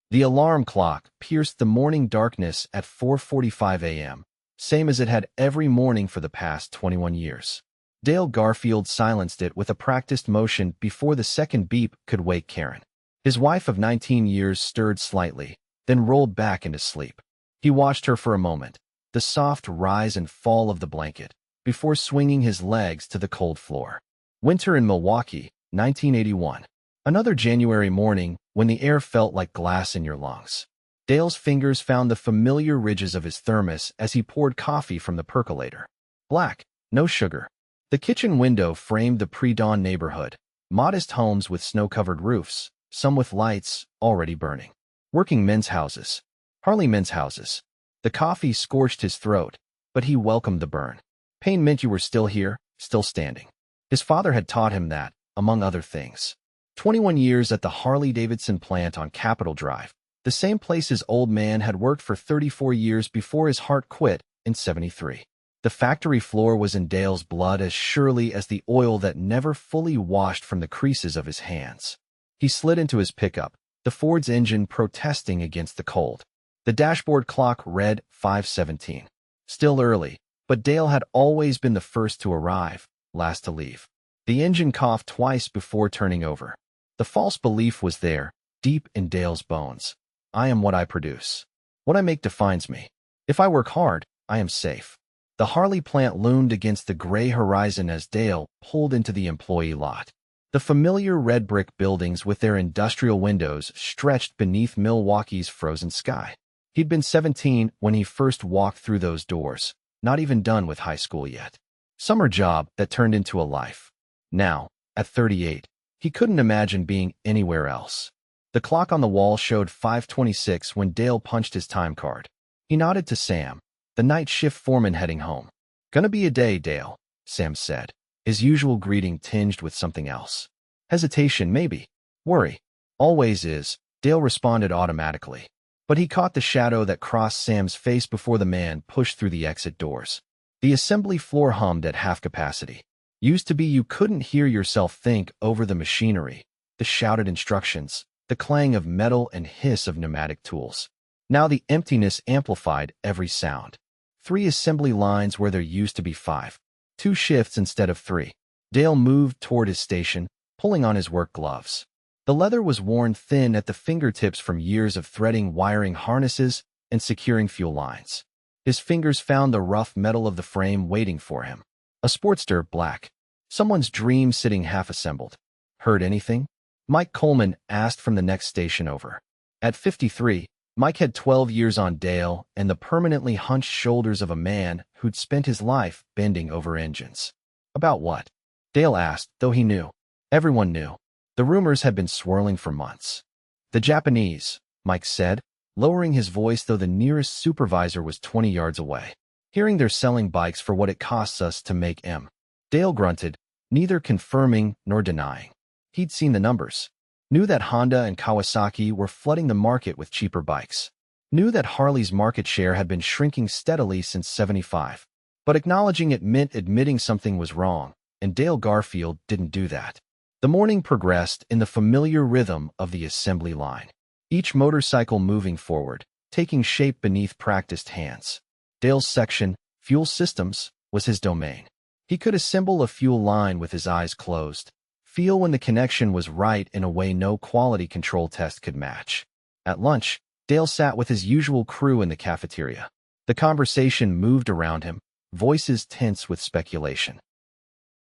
The alarm clock pierced the morning darkness at 4:45 a.m., same as it had every morning for the past 21 years. Dale Garfield silenced it with a practiced motion before the second beep could wake Karen. His wife of 19 years stirred slightly, then rolled back into sleep. He watched her for a moment, the soft rise and fall of the blanket, before swinging his legs to the cold floor. Winter in Milwaukee, 1981. Another January morning when the air felt like glass in your lungs. Dale's fingers found the familiar ridges of his thermos as he poured coffee from the percolator. Black, no sugar. The kitchen window framed the pre-dawn neighborhood, modest homes with snow-covered roofs, some with lights already burning. Working men's houses. Harley men's houses. The coffee scorched his throat, but he welcomed the burn. Pain meant you were still here, still standing. His father had taught him that, among other things. 21 years at the Harley-Davidson plant on Capitol Drive, the same place his old man had worked for 34 years before his heart quit in '73. The factory floor was in Dale's blood as surely as the oil that never fully washed from the creases of his hands. He slid into his pickup, the Ford's engine protesting against the cold. The dashboard clock read 5:17. Still early, but Dale had always been the first to arrive, last to leave. The engine coughed twice before turning over. The false belief was there, deep in Dale's bones. I am what I produce. What I make defines me. If I work hard, I am safe. The Harley plant loomed against the gray horizon as Dale pulled into the employee lot. The familiar red brick buildings with their industrial windows stretched beneath Milwaukee's frozen sky. He'd been 17 when he first walked through those doors, not even done with high school yet. Summer job that turned into a life. Now, at 38, he couldn't imagine being anywhere else. The clock on the wall showed 5:26 when Dale punched his time card. He nodded to Sam, the night shift foreman heading home. Gonna be a day, Dale, Sam said, his usual greeting tinged with something else. Hesitation, maybe. Worry. Always is, Dale responded automatically. But he caught the shadow that crossed Sam's face before the man pushed through the exit doors. The assembly floor hummed at half capacity. Used to be you couldn't hear yourself think over the machinery, the shouted instructions, the clang of metal and hiss of pneumatic tools. Now the emptiness amplified every sound. 3 assembly lines where there used to be 5. 2 shifts instead of 3. Dale moved toward his station, pulling on his work gloves. The leather was worn thin at the fingertips from years of threading wiring harnesses and securing fuel lines. His fingers found the rough metal of the frame waiting for him. A Sportster, black. Someone's dream sitting half-assembled. Heard anything? Mike Coleman asked from the next station over. At 53, Mike had 12 years on Dale and the permanently hunched shoulders of a man who'd spent his life bending over engines. About what? Dale asked, though he knew. Everyone knew. The rumors had been swirling for months. The Japanese, Mike said, lowering his voice though the nearest supervisor was 20 yards away. Hearing they're selling bikes for what it costs us to make M. Dale grunted, neither confirming nor denying. He'd seen the numbers. Knew that Honda and Kawasaki were flooding the market with cheaper bikes. Knew that Harley's market share had been shrinking steadily since '75. But acknowledging it meant admitting something was wrong, and Dale Garfield didn't do that. The morning progressed in the familiar rhythm of the assembly line. Each motorcycle moving forward, taking shape beneath practiced hands. Dale's section, fuel systems, was his domain. He could assemble a fuel line with his eyes closed, feel when the connection was right in a way no quality control test could match. At lunch, Dale sat with his usual crew in the cafeteria. The conversation moved around him, voices tense with speculation.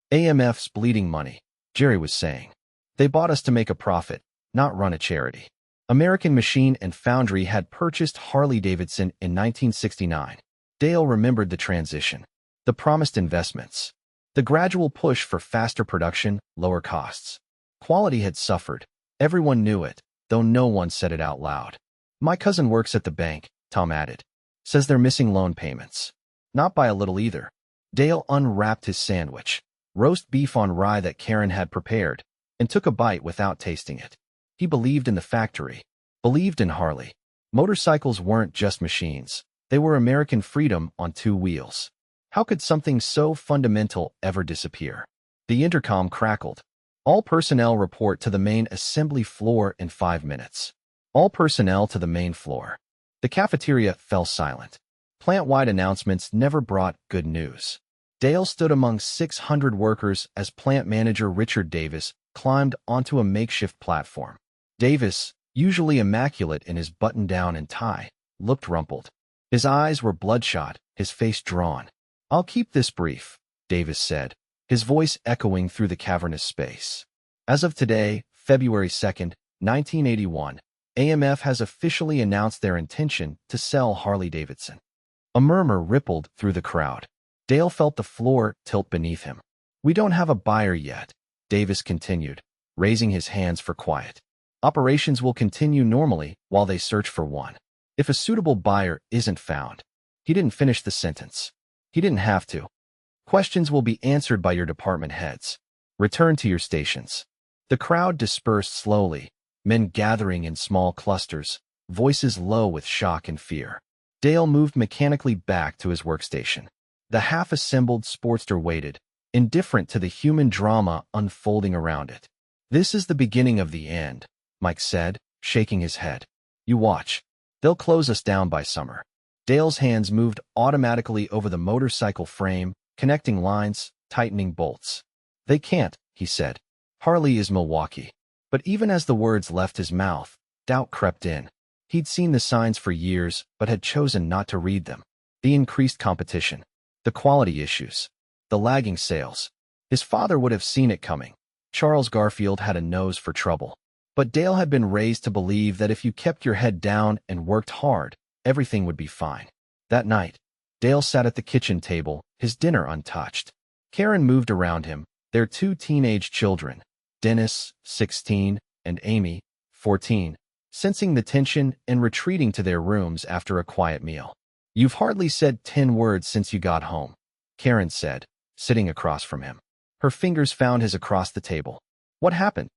AMF's bleeding money, Jerry was saying. They bought us to make a profit, not run a charity. American Machine and Foundry had purchased Harley-Davidson in 1969. Dale remembered the transition, the promised investments, the gradual push for faster production, lower costs. Quality had suffered. Everyone knew it, though no one said it out loud. My cousin works at the bank, Tom added. Says they're missing loan payments. Not by a little either. Dale unwrapped his sandwich, roast beef on rye that Karen had prepared, and took a bite without tasting it. He believed in the factory, believed in Harley. Motorcycles weren't just machines. They were American freedom on 2 wheels. How could something so fundamental ever disappear? The intercom crackled. All personnel report to the main assembly floor in 5 minutes. All personnel to the main floor. The cafeteria fell silent. Plant-wide announcements never brought good news. Dale stood among 600 workers as plant manager Richard Davis climbed onto a makeshift platform. Davis, usually immaculate in his button-down and tie, looked rumpled. His eyes were bloodshot, his face drawn. "I'll keep this brief," Davis said, his voice echoing through the cavernous space. As of today, February 2nd, 1981, AMF has officially announced their intention to sell Harley-Davidson. A murmur rippled through the crowd. Dale felt the floor tilt beneath him. "We don't have a buyer yet," Davis continued, raising his hands for quiet. "Operations will continue normally while they search for one. If a suitable buyer isn't found." He didn't finish the sentence. He didn't have to. "Questions will be answered by your department heads. Return to your stations." The crowd dispersed slowly, men gathering in small clusters, voices low with shock and fear. Dale moved mechanically back to his workstation. The half-assembled Sportster waited, indifferent to the human drama unfolding around it. "This is the beginning of the end," Mike said, shaking his head. "You watch. They'll close us down by summer." Dale's hands moved automatically over the motorcycle frame, connecting lines, tightening bolts. "They can't," he said. "Harley is Milwaukee." But even as the words left his mouth, doubt crept in. He'd seen the signs for years, but had chosen not to read them. The increased competition, the quality issues, the lagging sales. His father would have seen it coming. Charles Garfield had a nose for trouble. But Dale had been raised to believe that if you kept your head down and worked hard, everything would be fine. That night, Dale sat at the kitchen table, his dinner untouched. Karen moved around him, their two teenage children, Dennis, 16, and Amy, 14, sensing the tension and retreating to their rooms after a quiet meal. "You've hardly said 10 words since you got home," Karen said, sitting across from him. Her fingers found his across the table. "What happened?"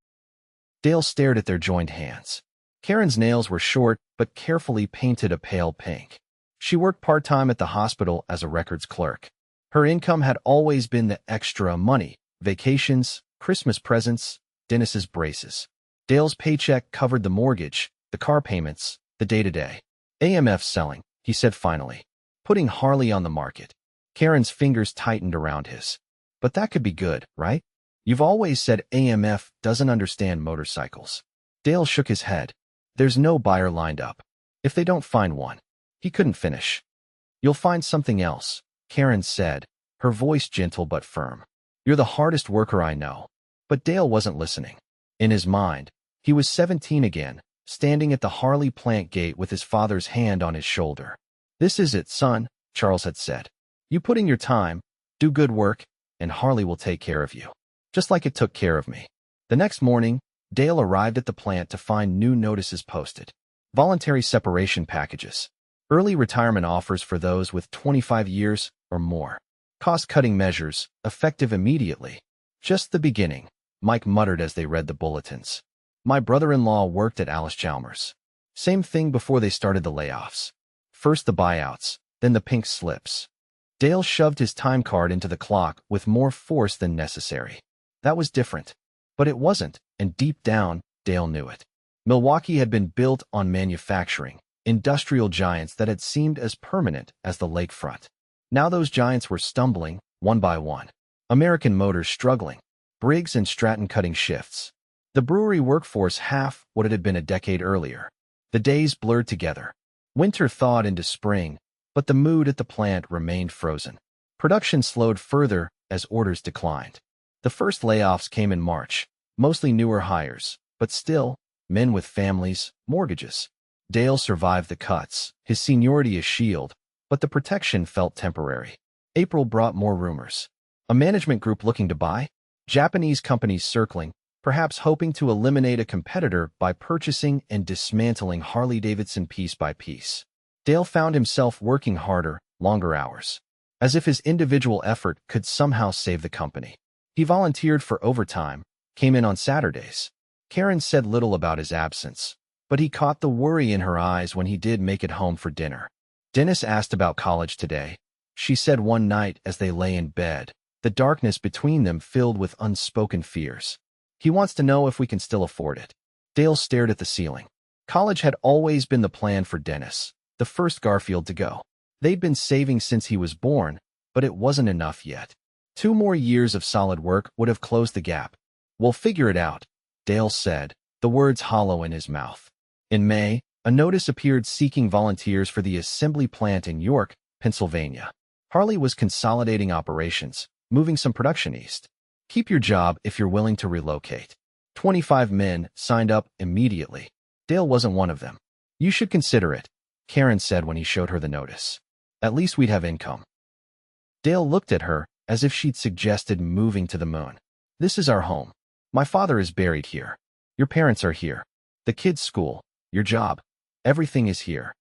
Dale stared at their joined hands. Karen's nails were short but carefully painted a pale pink. She worked part-time at the hospital as a records clerk. Her income had always been the extra money, vacations, Christmas presents, Dennis's braces. Dale's paycheck covered the mortgage, the car payments, the day-to-day. "AMF's selling," he said finally, "putting Harley on the market." Karen's fingers tightened around his. "But that could be good, right? You've always said AMF doesn't understand motorcycles." Dale shook his head. "There's no buyer lined up. If they don't find one." He couldn't finish. "You'll find something else," Karen said, her voice gentle but firm. "You're the hardest worker I know." But Dale wasn't listening. In his mind, he was 17 again, standing at the Harley plant gate with his father's hand on his shoulder. "This is it, son," Charles had said. "You put in your time, do good work, and Harley will take care of you. Just like it took care of me." The next morning, Dale arrived at the plant to find new notices posted. Voluntary separation packages. Early retirement offers for those with 25 years or more. Cost-cutting measures, effective immediately. "Just the beginning," Mike muttered as they read the bulletins. "My brother-in-law worked at Alice Chalmers. Same thing before they started the layoffs. First the buyouts, then the pink slips." Dale shoved his time card into the clock with more force than necessary. That was different. But it wasn't, and deep down, Dale knew it. Milwaukee had been built on manufacturing, industrial giants that had seemed as permanent as the lakefront. Now those giants were stumbling, one by one. American Motors struggling, Briggs and Stratton cutting shifts. The brewery workforce half what it had been a decade earlier. The days blurred together. Winter thawed into spring, but the mood at the plant remained frozen. Production slowed further as orders declined. The first layoffs came in March, mostly newer hires, but still, men with families, mortgages. Dale survived the cuts, his seniority a shield, but the protection felt temporary. April brought more rumors. A management group looking to buy? Japanese companies circling, perhaps hoping to eliminate a competitor by purchasing and dismantling Harley-Davidson piece by piece. Dale found himself working harder, longer hours, as if his individual effort could somehow save the company. He volunteered for overtime, came in on Saturdays. Karen said little about his absence, but he caught the worry in her eyes when he did make it home for dinner. "Dennis asked about college today," she said one night as they lay in bed, the darkness between them filled with unspoken fears. "He wants to know if we can still afford it." Dale stared at the ceiling. College had always been the plan for Dennis, the first Garfield to go. They'd been saving since he was born, but it wasn't enough yet. 2 more years of solid work would have closed the gap. "We'll figure it out," Dale said, the words hollow in his mouth. In May, a notice appeared seeking volunteers for the assembly plant in York, Pennsylvania. Harley was consolidating operations, moving some production east. "Keep your job if you're willing to relocate." 25 men signed up immediately. Dale wasn't one of them. "You should consider it," Karen said when he showed her the notice. "At least we'd have income." Dale looked at her as if she'd suggested moving to the moon. "This is our home. My father is buried here. Your parents are here. The kids' school, your job, everything is here.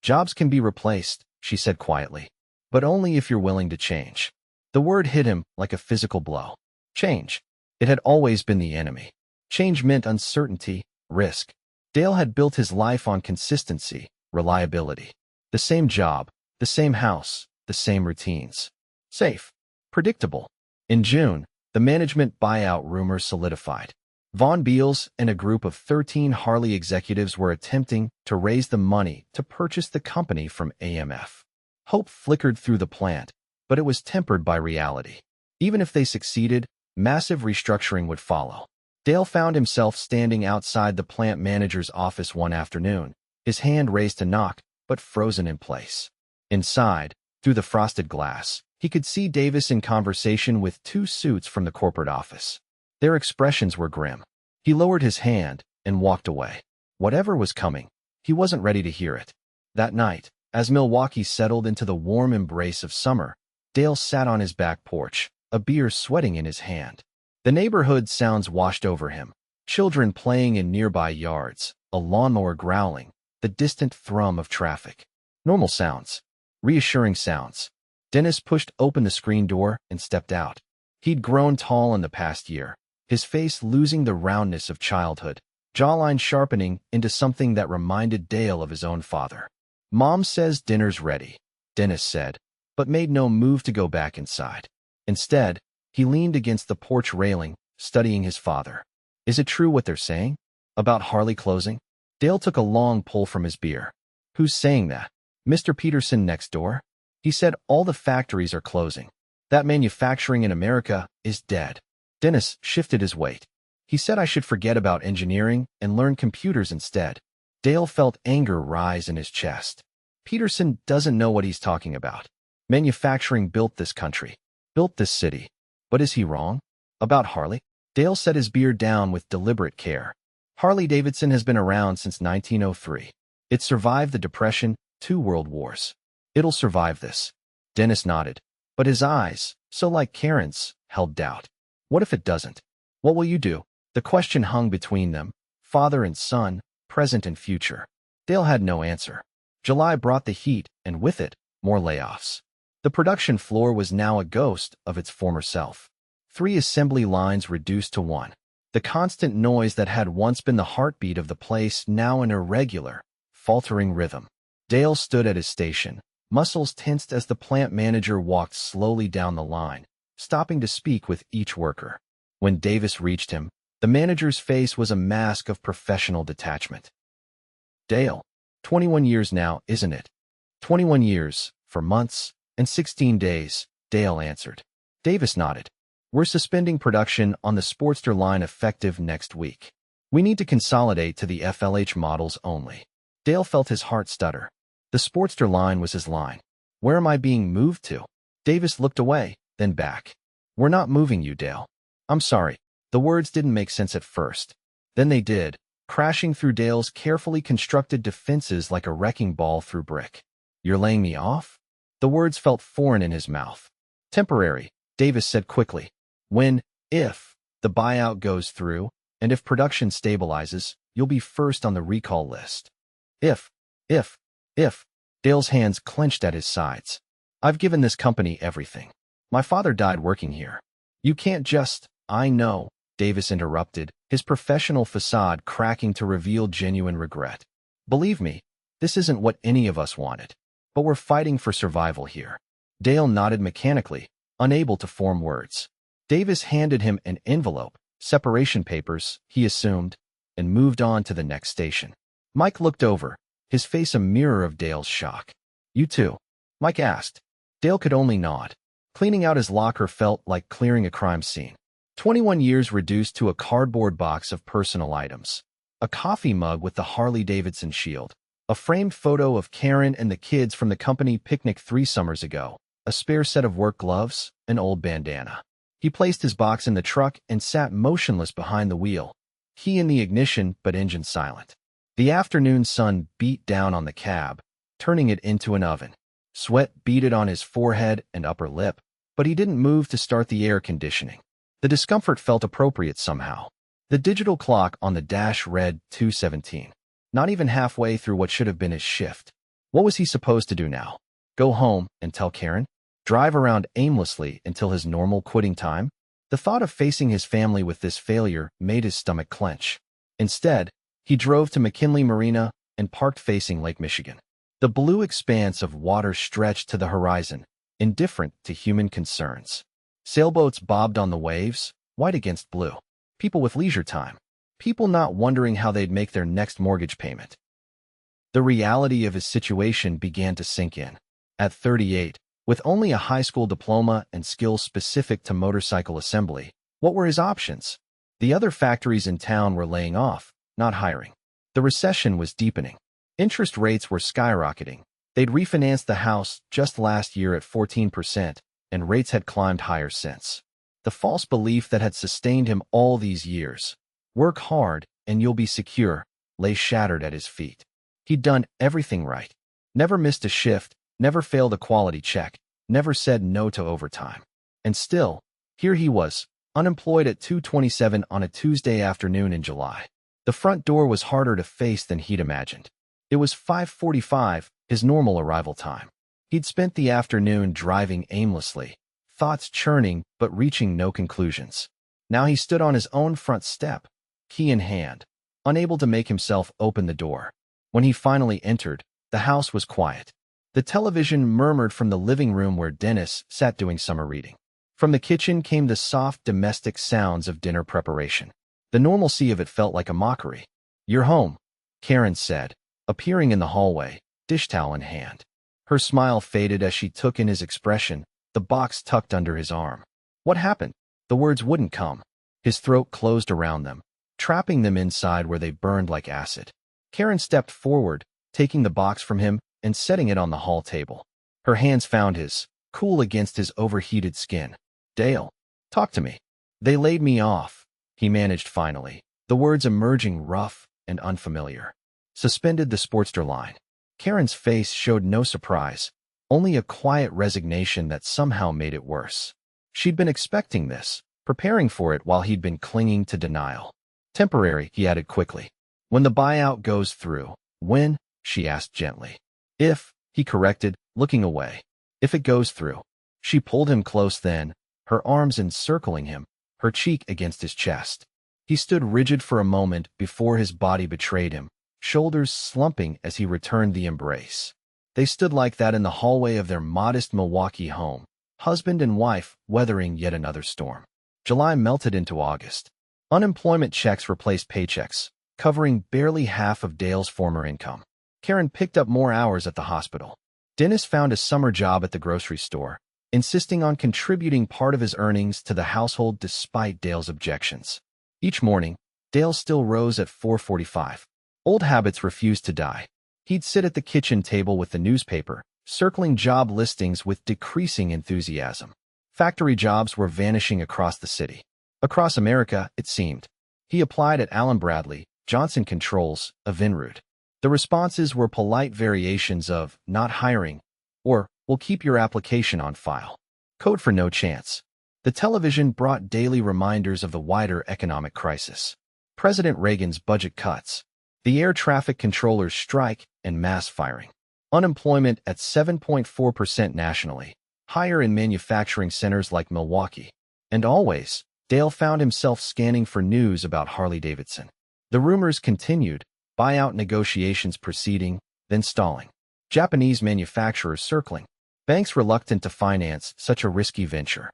Jobs can be replaced," she said quietly, "but only if you're willing to change." The word hit him like a physical blow. Change. It had always been the enemy. Change meant uncertainty, risk. Dale had built his life on consistency, reliability. The same job, the same house, the same routines. Safe. Predictable. In June, the management buyout rumors solidified. Von Beals and a group of 13 Harley executives were attempting to raise the money to purchase the company from AMF. Hope flickered through the plant, but it was tempered by reality. Even if they succeeded, massive restructuring would follow. Dale found himself standing outside the plant manager's office one afternoon, his hand raised to knock, but frozen in place. Inside, through the frosted glass, he could see Davis in conversation with 2 suits from the corporate office. Their expressions were grim. He lowered his hand and walked away. Whatever was coming, he wasn't ready to hear it. That night, as Milwaukee settled into the warm embrace of summer, Dale sat on his back porch, a beer sweating in his hand. The neighborhood sounds washed over him. Children playing in nearby yards, a lawnmower growling, the distant thrum of traffic. Normal sounds. Reassuring sounds. Dennis pushed open the screen door and stepped out. He'd grown tall in the past year, his face losing the roundness of childhood, jawline sharpening into something that reminded Dale of his own father. "Mom says dinner's ready," Dennis said, but made no move to go back inside. Instead, he leaned against the porch railing, studying his father. "Is it true what they're saying? About Harley closing?" Dale took a long pull from his beer. "Who's saying that? Mr. Peterson next door? He said all the factories are closing. That manufacturing in America is dead." Dennis shifted his weight. "He said I should forget about engineering and learn computers instead." Dale felt anger rise in his chest. Peterson doesn't know what he's talking about. Manufacturing built this country, built this city. But is he wrong? About Harley? Dale set his beer down with deliberate care. Harley-Davidson has been around since 1903. It survived the Depression, 2 world wars. It'll survive this. Dennis nodded, but his eyes, so like Karen's, held doubt. What if it doesn't? What will you do? The question hung between them, father and son, present and future. Dale had no answer. July brought the heat, and with it, more layoffs. The production floor was now a ghost of its former self. 3 assembly lines reduced to 1. The constant noise that had once been the heartbeat of the place now an irregular, faltering rhythm. Dale stood at his station, muscles tensed as the plant manager walked slowly down the line, stopping to speak with each worker. When Davis reached him, the manager's face was a mask of professional detachment. "Dale, 21 years now, isn't it?" 21 years, for months, and 16 days, Dale answered. Davis nodded. "We're suspending production on the Sportster line effective next week. We need to consolidate to the FLH models only." Dale felt his heart stutter. The Sportster line was his line. "Where am I being moved to?" Davis looked away, then back. "We're not moving you, Dale. I'm sorry." The words didn't make sense at first. Then they did, crashing through Dale's carefully constructed defenses like a wrecking ball through brick. "You're laying me off?" The words felt foreign in his mouth. "Temporary," Davis said quickly. If the buyout goes through, and if production stabilizes, you'll be first on the recall list." If, Dale's hands clenched at his sides. "I've given this company everything. My father died working here. You can't just—" "I know," Davis interrupted, his professional facade cracking to reveal genuine regret. "Believe me, this isn't what any of us wanted. But we're fighting for survival here." Dale nodded mechanically, unable to form words. Davis handed him an envelope, separation papers, he assumed, and moved on to the next station. Mike looked over, his face a mirror of Dale's shock. "You too?" Mike asked. Dale could only nod. Cleaning out his locker felt like clearing a crime scene. 21 years reduced to a cardboard box of personal items. A coffee mug with the Harley-Davidson shield. A framed photo of Karen and the kids from the company picnic 3 summers ago. A spare set of work gloves, an old bandana. He placed his box in the truck and sat motionless behind the wheel. Key in the ignition, but engine silent. The afternoon sun beat down on the cab, turning it into an oven. Sweat beaded on his forehead and upper lip, but he didn't move to start the air conditioning. The discomfort felt appropriate somehow. The digital clock on the dash read 2:17. Not even halfway through what should have been his shift. What was he supposed to do now? Go home and tell Karen? Drive around aimlessly until his normal quitting time? The thought of facing his family with this failure made his stomach clench. Instead, he drove to McKinley Marina and parked facing Lake Michigan. The blue expanse of water stretched to the horizon, indifferent to human concerns. Sailboats bobbed on the waves, white against blue. People with leisure time. People not wondering how they'd make their next mortgage payment. The reality of his situation began to sink in. At 38, with only a high school diploma and skills specific to motorcycle assembly, what were his options? The other factories in town were laying off, not hiring. The recession was deepening. Interest rates were skyrocketing. They'd refinanced the house just last year at 14%, and rates had climbed higher since. The false belief that had sustained him all these years, work hard and you'll be secure, lay shattered at his feet. He'd done everything right. Never missed a shift, never failed a quality check, never said no to overtime. And still, here he was, unemployed at 2:27 on a Tuesday afternoon in July. The front door was harder to face than he'd imagined. It was 5:45, his normal arrival time. He'd spent the afternoon driving aimlessly, thoughts churning but reaching no conclusions. Now he stood on his own front step, key in hand, unable to make himself open the door. When he finally entered, the house was quiet. The television murmured from the living room where Dennis sat doing summer reading. From the kitchen came the soft domestic sounds of dinner preparation. The normalcy of it felt like a mockery. "You're home," Karen said, appearing in the hallway, dish towel in hand. Her smile faded as she took in his expression, the box tucked under his arm. What happened? The words wouldn't come. His throat closed around them, trapping them inside where they burned like acid. Karen stepped forward, taking the box from him and setting it on the hall table. Her hands found his, cool against his overheated skin. "Dale, talk to me." "They laid me off," he managed finally, the words emerging rough and unfamiliar. "Suspended the Sportster line." Karen's face showed no surprise, only a quiet resignation that somehow made it worse. She'd been expecting this, preparing for it while he'd been clinging to denial. "Temporary," he added quickly. "When the buyout goes through." "When?" she asked gently. "If," he corrected, looking away. "If it goes through." She pulled him close then, her arms encircling him, her cheek against his chest. He stood rigid for a moment before his body betrayed him, shoulders slumping as he returned the embrace. They stood like that in the hallway of their modest Milwaukee home, husband and wife weathering yet another storm. July melted into August. Unemployment checks replaced paychecks, covering barely half of Dale's former income. Karen picked up more hours at the hospital. Dennis found a summer job at the grocery store, insisting on contributing part of his earnings to the household despite Dale's objections. Each morning, Dale still rose at 4:45. Old habits refused to die. He'd sit at the kitchen table with the newspaper, circling job listings with decreasing enthusiasm. Factory jobs were vanishing across the city. Across America, it seemed. He applied at Allen Bradley, Johnson Controls, of Vinroot. The responses were polite variations of "not hiring" or "we'll keep your application on file." Code for no chance. The television brought daily reminders of the wider economic crisis. President Reagan's budget cuts, the air traffic controllers' strike, and mass firing. Unemployment at 7.4% nationally, higher in manufacturing centers like Milwaukee. And always, Dale found himself scanning for news about Harley-Davidson. The rumors continued, buyout negotiations proceeding, then stalling. Japanese manufacturers circling. Banks reluctant to finance such a risky venture.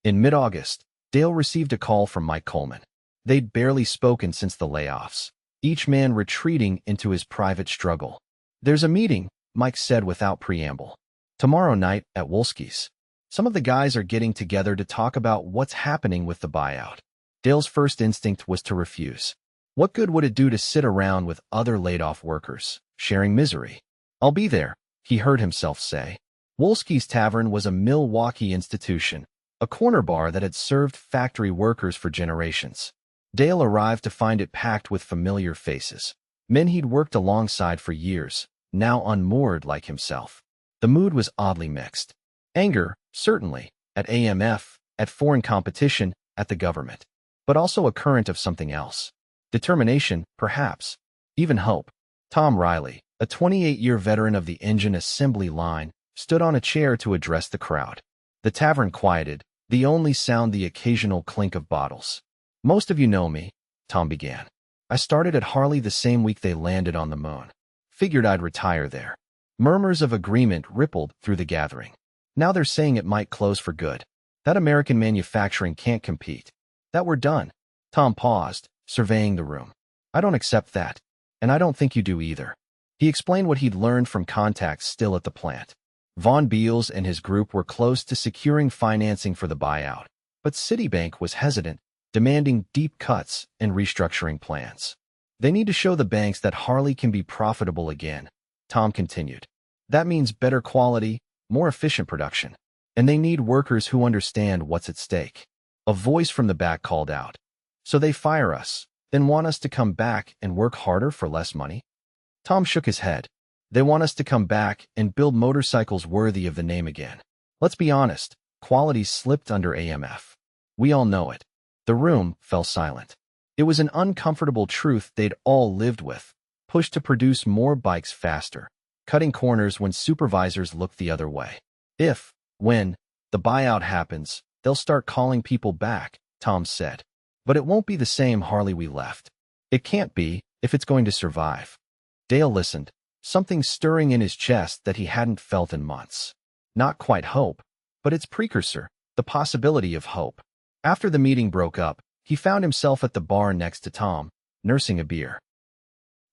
In mid-August, Dale received a call from Mike Coleman. They'd barely spoken since the layoffs. each man retreating into his private struggle. "There's a meeting," Mike said without preamble. "Tomorrow night at Wolski's. Some of the guys are getting together to talk about what's happening with the buyout." Dale's first instinct was to refuse. What good would it do to sit around with other laid-off workers, sharing misery? "I'll be there," he heard himself say. Wolski's Tavern was a Milwaukee institution, a corner bar that had served factory workers for generations. Dale arrived to find it packed with familiar faces, men he'd worked alongside for years, now unmoored like himself. The mood was oddly mixed. Anger, certainly, at AMF, at foreign competition, at the government. But also a current of something else. Determination, perhaps. Even hope. Tom Riley, a 28-year veteran of the engine assembly line, stood on a chair to address the crowd. The tavern quieted, the only sound the occasional clink of bottles. "Most of you know me," Tom began. "I started at Harley the same week they landed on the moon. Figured I'd retire there." Murmurs of agreement rippled through the gathering. "Now they're saying it might close for good. That American manufacturing can't compete. That we're done." Tom paused, surveying the room. "I don't accept that, and I don't think you do either." He explained what he'd learned from contacts still at the plant. Von Beals and his group were close to securing financing for the buyout, but Citibank was hesitant, demanding deep cuts and restructuring plans. "They need to show the banks that Harley can be profitable again," Tom continued. "That means better quality, more efficient production. And they need workers who understand what's at stake." A voice from the back called out. "So they fire us, then want us to come back and work harder for less money?" Tom shook his head. "They want us to come back and build motorcycles worthy of the name again. Let's be honest, quality slipped under AMF. We all know it." The room fell silent. It was an uncomfortable truth they'd all lived with, pushed to produce more bikes faster, cutting corners when supervisors looked the other way. When the buyout happens, they'll start calling people back," Tom said. "But it won't be the same Harley we left. It can't be, if it's going to survive." Dale listened, something stirring in his chest that he hadn't felt in months. Not quite hope, but its precursor, the possibility of hope. After the meeting broke up, he found himself at the bar next to Tom, nursing a beer.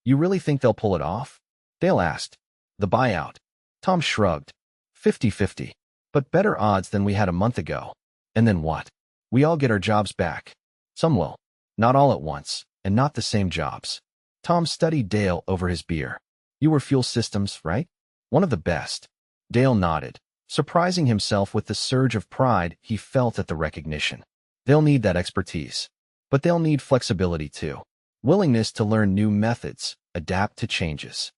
"You really think they'll pull it off?" Dale asked. "The buyout." Tom shrugged. 50-50. But better odds than we had a month ago. And then what? We all get our jobs back. Some will. Not all at once, and not the same jobs. Tom studied Dale over his beer. "You were fuel systems, right?" "One of the best." Dale nodded, surprising himself with the surge of pride he felt at the recognition. "They'll need that expertise. But they'll need flexibility too. Willingness to learn new methods, adapt to changes."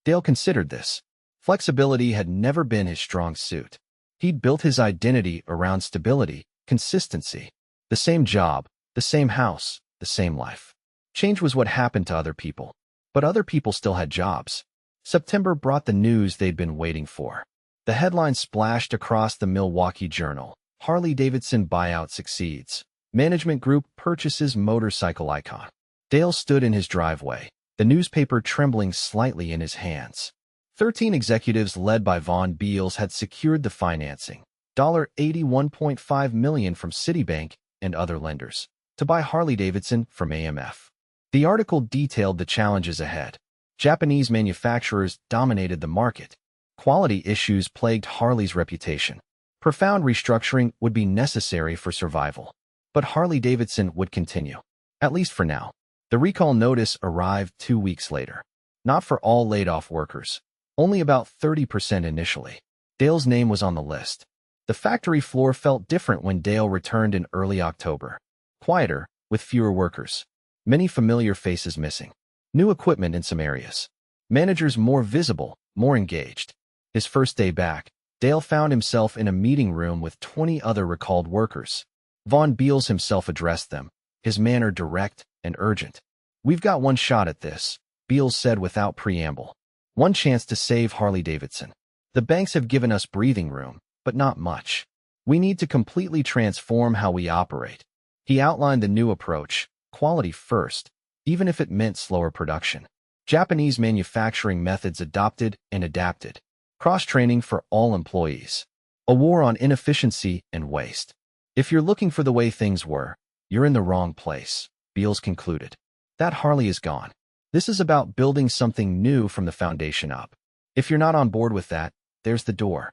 Dale considered this. Flexibility had never been his strong suit. He'd built his identity around stability, consistency. The same job, the same house, the same life. Change was what happened to other people. But other people still had jobs. September brought the news they'd been waiting for. The headline splashed across the Milwaukee Journal. Harley-Davidson buyout succeeds. Management group purchases motorcycle icon. Dale stood in his driveway, the newspaper trembling slightly in his hands. 13 executives led by Von Beals had secured the financing, $81.5 million from Citibank and other lenders, to buy Harley-Davidson from AMF. The article detailed the challenges ahead. Japanese manufacturers dominated the market. Quality issues plagued Harley's reputation. Profound restructuring would be necessary for survival. But Harley-Davidson would continue. At least for now. The recall notice arrived 2 weeks later. Not for all laid-off workers. Only about 30% initially. Dale's name was on the list. The factory floor felt different when Dale returned in early October. Quieter, with fewer workers. Many familiar faces missing. New equipment in some areas. Managers more visible, more engaged. His first day back, Dale found himself in a meeting room with 20 other recalled workers. Von Beals himself addressed them, his manner direct and urgent. "We've got one shot at this," Beals said without preamble. "One chance to save Harley-Davidson. The banks have given us breathing room, but not much. We need to completely transform how we operate." He outlined the new approach, quality first, even if it meant slower production. Japanese manufacturing methods adopted and adapted. Cross-training for all employees. A war on inefficiency and waste. "If you're looking for the way things were, you're in the wrong place," Beals concluded. "That Harley is gone. This is about building something new from the foundation up. If you're not on board with that, there's the door.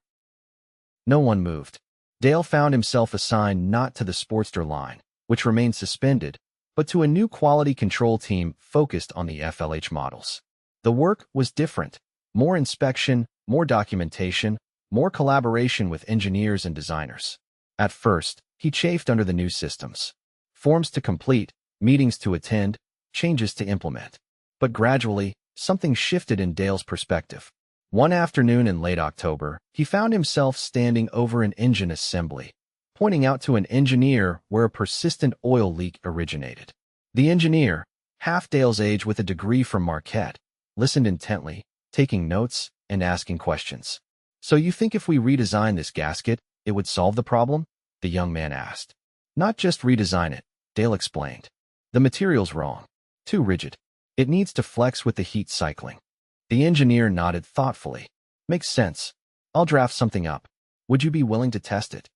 No one moved. Dale found himself assigned not to the Sportster line, which remained suspended, but to a new quality control team focused on the FLH models. The work was different. More inspection, more documentation, more collaboration with engineers and designers. At first, he chafed under the new systems. Forms to complete, meetings to attend, changes to implement. But gradually, something shifted in Dale's perspective. One afternoon in late October, he found himself standing over an engine assembly, pointing out to an engineer where a persistent oil leak originated. The engineer, half Dale's age with a degree from Marquette, listened intently, taking notes and asking questions. "So you think if we redesign this gasket, it would solve the problem?" the young man asked. "Not just redesign it," Dale explained. "The material's wrong. Too rigid. It needs to flex with the heat cycling." The engineer nodded thoughtfully. "Makes sense. I'll draft something up. Would you be willing to test it?"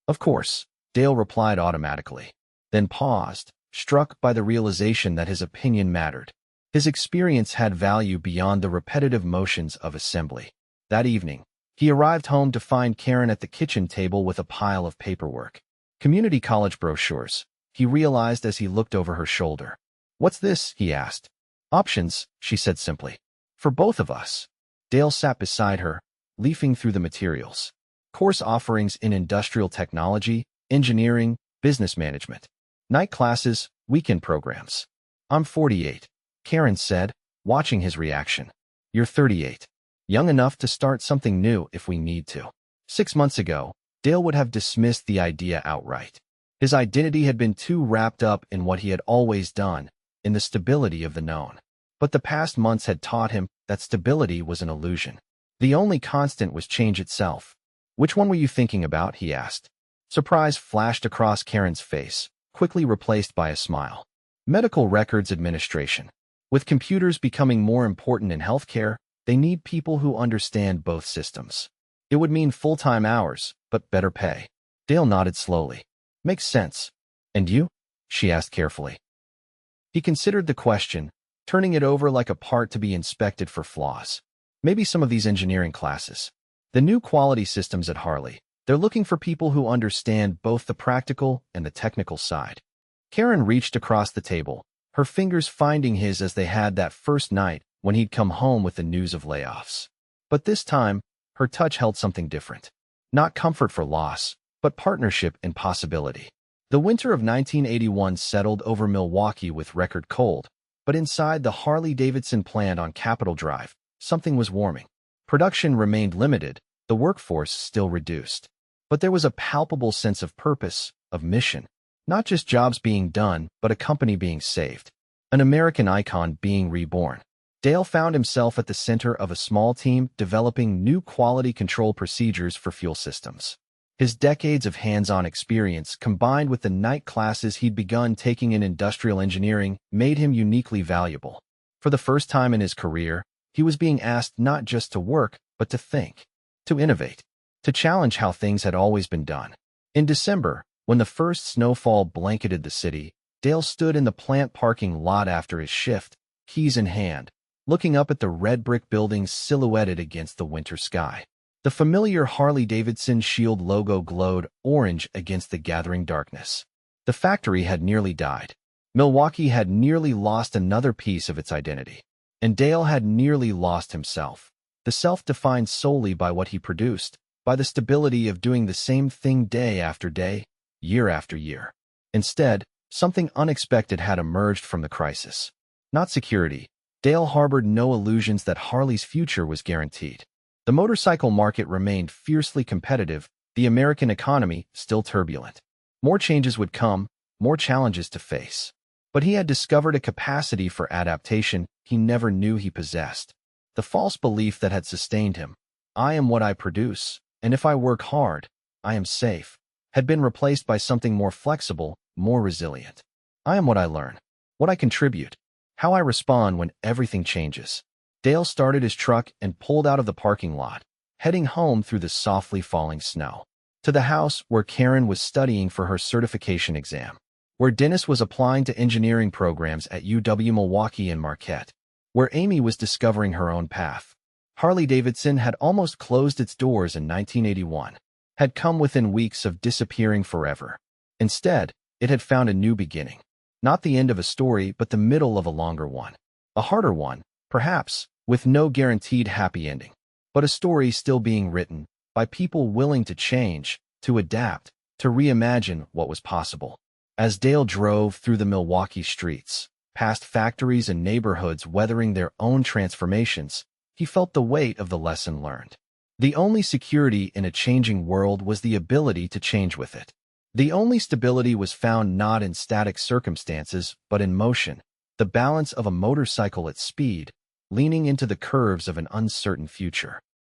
"Of course," Dale replied automatically, then paused, struck by the realization that his opinion mattered. His experience had value beyond the repetitive motions of assembly. That evening, he arrived home to find Karen at the kitchen table with a pile of paperwork. Community college brochures, he realized as he looked over her shoulder. "What's this?" he asked. "Options," she said simply. "For both of us." Dale sat beside her, leafing through the materials. Course offerings in industrial technology, engineering, business management. Night classes, weekend programs. "I'm 48, Karen said, watching his reaction. "You're 38. Young enough to start something new if we need to." 6 months ago, Dale would have dismissed the idea outright. His identity had been too wrapped up in what he had always done, in the stability of the known. But the past months had taught him that stability was an illusion. The only constant was change itself. "Which one were you thinking about?" he asked. Surprise flashed across Karen's face, quickly replaced by a smile. "Medical records administration. With computers becoming more important in healthcare, they need people who understand both systems. It would mean full-time hours, but better pay." Dale nodded slowly. "Makes sense. And you?" she asked carefully. He considered the question, turning it over like a part to be inspected for flaws. "Maybe some of these engineering classes. The new quality systems at Harley. They're looking for people who understand both the practical and the technical side." Karen reached across the table, her fingers finding his as they had that first night when he'd come home with the news of layoffs. But this time, her touch held something different. Not comfort for loss, but partnership and possibility. The winter of 1981 settled over Milwaukee with record cold, but inside the Harley-Davidson plant on Capitol Drive, something was warming. Production remained limited, the workforce still reduced. But there was a palpable sense of purpose, of mission. Not just jobs being done, but a company being saved. An American icon being reborn. Dale found himself at the center of a small team developing new quality control procedures for fuel systems. His decades of hands-on experience, combined with the night classes he'd begun taking in industrial engineering, made him uniquely valuable. For the first time in his career, he was being asked not just to work, but to think, to innovate, to challenge how things had always been done. In December, when the first snowfall blanketed the city, Dale stood in the plant parking lot after his shift, keys in hand, looking up at the red brick buildings silhouetted against the winter sky. The familiar Harley-Davidson Shield logo glowed orange against the gathering darkness. The factory had nearly died. Milwaukee had nearly lost another piece of its identity. And Dale had nearly lost himself. The self defined solely by what he produced, by the stability of doing the same thing day after day, year after year. Instead, something unexpected had emerged from the crisis. Not security. Dale harbored no illusions that Harley's future was guaranteed. The motorcycle market remained fiercely competitive, the American economy still turbulent. More changes would come, more challenges to face. But he had discovered a capacity for adaptation he never knew he possessed. The false belief that had sustained him, "I am what I produce, and if I work hard, I am safe," had been replaced by something more flexible, more resilient. "I am what I learn, what I contribute, how I respond when everything changes." Dale started his truck and pulled out of the parking lot, heading home through the softly falling snow. To the house where Karen was studying for her certification exam, where Dennis was applying to engineering programs at UW Milwaukee and Marquette. where Amy was discovering her own path. Harley-Davidson had almost closed its doors in 1981, had come within weeks of disappearing forever. Instead, it had found a new beginning. Not the end of a story, but the middle of a longer one. A harder one, perhaps, with no guaranteed happy ending. But a story still being written, by people willing to change, to adapt, to reimagine what was possible. As Dale drove through the Milwaukee streets, past factories and neighborhoods weathering their own transformations, he felt the weight of the lesson learned. The only security in a changing world was the ability to change with it. The only stability was found not in static circumstances, but in motion, the balance of a motorcycle at speed, leaning into the curves of an uncertain future.